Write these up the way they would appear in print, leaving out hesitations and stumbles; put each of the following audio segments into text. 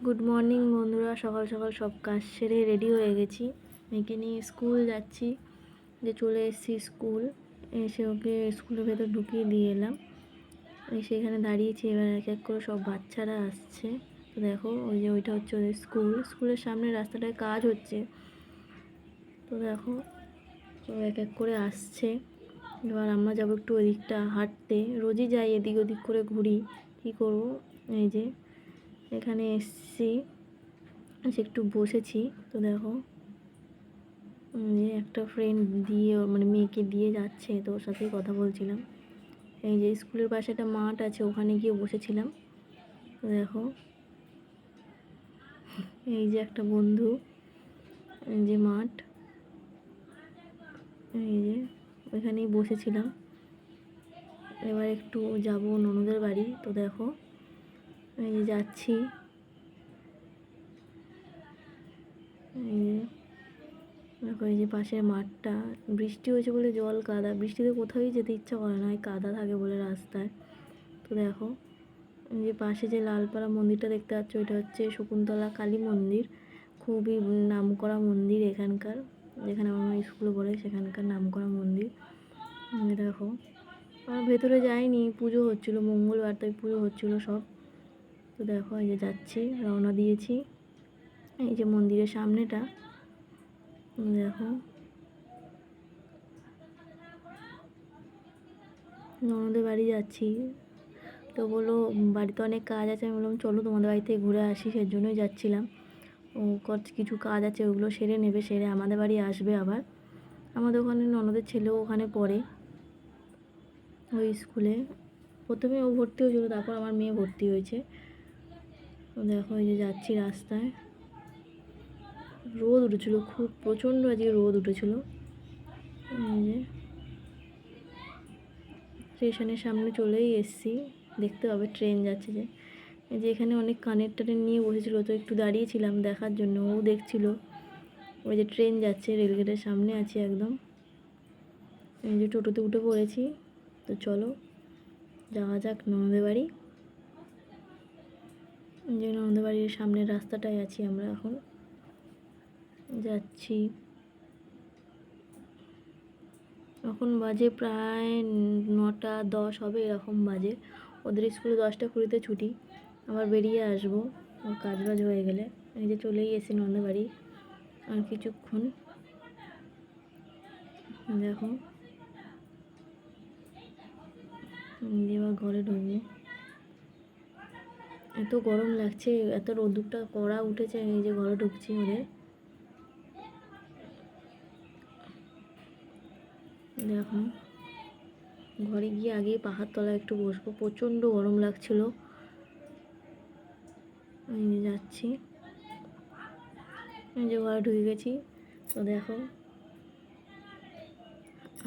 Good morning বন্ধুরা। সকাল সকাল সব কাজ সেরে রেডি হয়ে গেছি, মেয়েকে নিয়ে স্কুল যাচ্ছি। যে চলে এসেছি স্কুল, এসে ওকে স্কুলের ভেতর ঢুকিয়ে দিয়ে এলাম। এসে এখানে দাঁড়িয়েছি, এবার এক এক করে সব বাচ্চারা আসছে। তো দেখো ওই যে ওইটা হচ্ছে ওদের স্কুল, স্কুলের সামনে রাস্তাটায় কাজ হচ্ছে। তো দেখো তো এক এক করে আসছে। এবার আমরা যাবো একটু ওই দিকটা হাঁটতে, রোজই যাই এদিক ওদিক করে ঘুরি, কী করবো। এই যে এখানে এসছি, একটু বসেছি। তো দেখো যে একটা ফ্রেন্ড দিয়ে মানে মেয়েকে দিয়ে যাচ্ছে, তো ওর সাথেই কথা বলছিলাম। এই যে স্কুলের পাশে একটা মাঠ আছে, ওখানে গিয়ে বসেছিলাম। তো দেখো এই যে একটা বন্ধু, এই যে মাঠ, এই যে ওইখানেই বসেছিলাম। এবার একটু যাব ননদের বাড়ি। তো দেখো এই যে যাচ্ছি, এই যে দেখো এই যে পাশের মাঠটা, বৃষ্টি হয়েছে বলে জল কাদা, বৃষ্টিতে কোথাওই যেতে ইচ্ছা করে না, এই কাদা থাকে বলে রাস্তায়। তো দেখো এই যে পাশে যে লালপাড়া মন্দিরটা দেখতে পাচ্ছ, এটা হচ্ছে শকুন্তলা কালী মন্দির, খুবই নামকরা মন্দির এখানকার, যেখানে আমার স্কুলে পড়ে সেখানকার নামকরা মন্দির। দেখো আমার ভেতরে যাইনি, পুজো হচ্ছিলো মঙ্গলবার, তাই পুজো হচ্ছিলো সব। তো দেখো এই যে যাচ্ছি, রওনা দিয়েছি। এই যে মন্দিরের সামনেটা, দেখো ননদের বাড়ি যাচ্ছি। তো বললো বাড়িতে অনেক কাজ আছে, আমি বললাম চলো তোমাদের বাড়িতে ঘুরে আসি, সেই জন্যই যাচ্ছিলাম। ও কিছু কাজ আছে, ওগুলো সেরে নেবে, সেরে আমাদের বাড়ি আসবে আবার। আমাদের ওখানে ননদের ছেলেও ওখানে পড়ে ওই স্কুলে, প্রথমে ও ভর্তি হয়েছিল, তারপর আমার মেয়ে ভর্তি হয়েছে। তো দেখো এই যে যাচ্ছি রাস্তায়, রোদ উঠেছিল খুব প্রচণ্ড, আজকে রোদ উঠেছিল। এই যে স্টেশনের সামনে চলেই এসেছি, দেখতে পাবে ট্রেন যাচ্ছে। যে এই যে এখানে অনেক কানের টানের নিয়ে বসেছিল, তো একটু দাঁড়িয়েছিলাম দেখার জন্য, ও দেখছিল। ওই যে ট্রেন যাচ্ছে, রেলগেটের সামনে আছি একদম। এই যে টোটোতে উঠে পড়েছি। তো চলো যাওয়া যাক ননদের বাড়ি। যে ননদের বাড়ির সামনের রাস্তাটায় আছি আমরা এখন, যাচ্ছি। এখন বাজে প্রায় 9:10 হবে, এরকম বাজে। ওদের স্কুলে 10:20-তে ছুটি, আবার বেরিয়ে আসবো ওর কাজ বাজ হয়ে গেলে। এই যে চলেই এসে ননদের বাড়ি, আর কিছুক্ষণ। দেখো এবার ঘরে ঢুকবো, এত গরম লাগছে, এত রোদ্দুরটা কড়া উঠেছে। এই যে ঘরে ঢুকছি ওদের। দেখো ঘরে গিয়ে আগে পাহাড় তলায় একটু বসবো, প্রচণ্ড গরম লাগছিল। এই যে যাচ্ছি, এই যে ঘরে ঢুকে গেছি। তো দেখো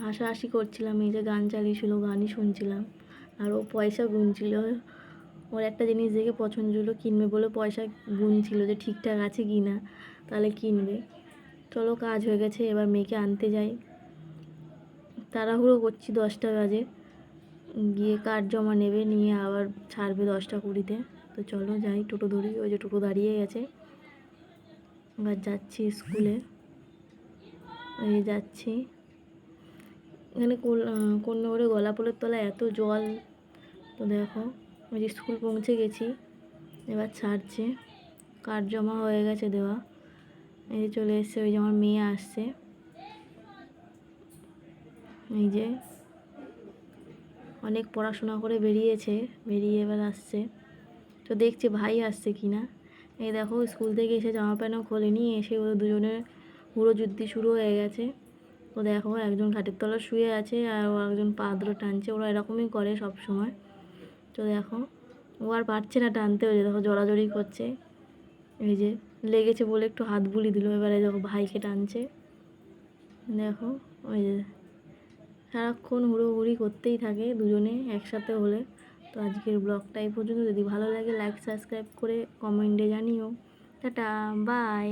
হাসাহাসি করছিলাম, এই যে গান চালিয়েছিল, গানই শুনছিলাম। আর ও পয়সা গুনছিল, ওর একটা জিনিস দেখে পছন্দ হলো, কিনবে বলে পয়সা গুনছিল যে ঠিকঠাক আছে কি না, তাহলে কিনবে। চলো কাজ হয়ে গেছে, এবার মেয়েকে আনতে যাই। তাড়াহুড়ো করছি, 10টা বাজে, গিয়ে কার্ড জমা নেবে, নিয়ে আবার ছাড়বে 10:20-তে। তো চলো যাই, টোটো ধরি। ওই যে টোটো দাঁড়িয়ে গেছে, এবার যাচ্ছি স্কুলে। ওই যাচ্ছি, এখানে কন্যাগড়ে গলাপোলের তলায় এত জল। তো দেখো ওই যে স্কুল পৌঁছে গেছি, এবার ছাড়ছে, কার্ড জমা হয়ে গেছে দেওয়া। এই যে চলে এসছে, ওই যে আমার মেয়ে আসছে, এই যে অনেক পড়াশোনা করে বেরিয়েছে, বেরিয়ে এবার আসছে। তো দেখছে ভাই আসছে কি না। এই দেখো স্কুল থেকে এসে জামা প্যান্টও খোলেনি, এসে ওদের দুজনের হুড়োযুদ্ধি শুরু হয়ে গেছে। তো দেখো একজন খাটের তলায় শুয়ে আছে, আর ও একজন পা দুটো টানছে, ওরা এরকমই করে সব সময়। তো দেখো ও আর পারছে না টানতে, ওই যে দেখো জড়াজড়ি করছে। এই যে লেগেছে বলে একটু হাত বুলি দিল, এবারে দেখো ভাইকে টানছে। দেখো ওই যে সারাক্ষণ হুড়োহুড়ি করতেই থাকে দুজনে একসাথে হলে। তো আজকের ব্লগটা এই পর্যন্ত, যদি ভালো লাগে লাইক সাবস্ক্রাইব করে কমেন্টে জানিও। Tata, by.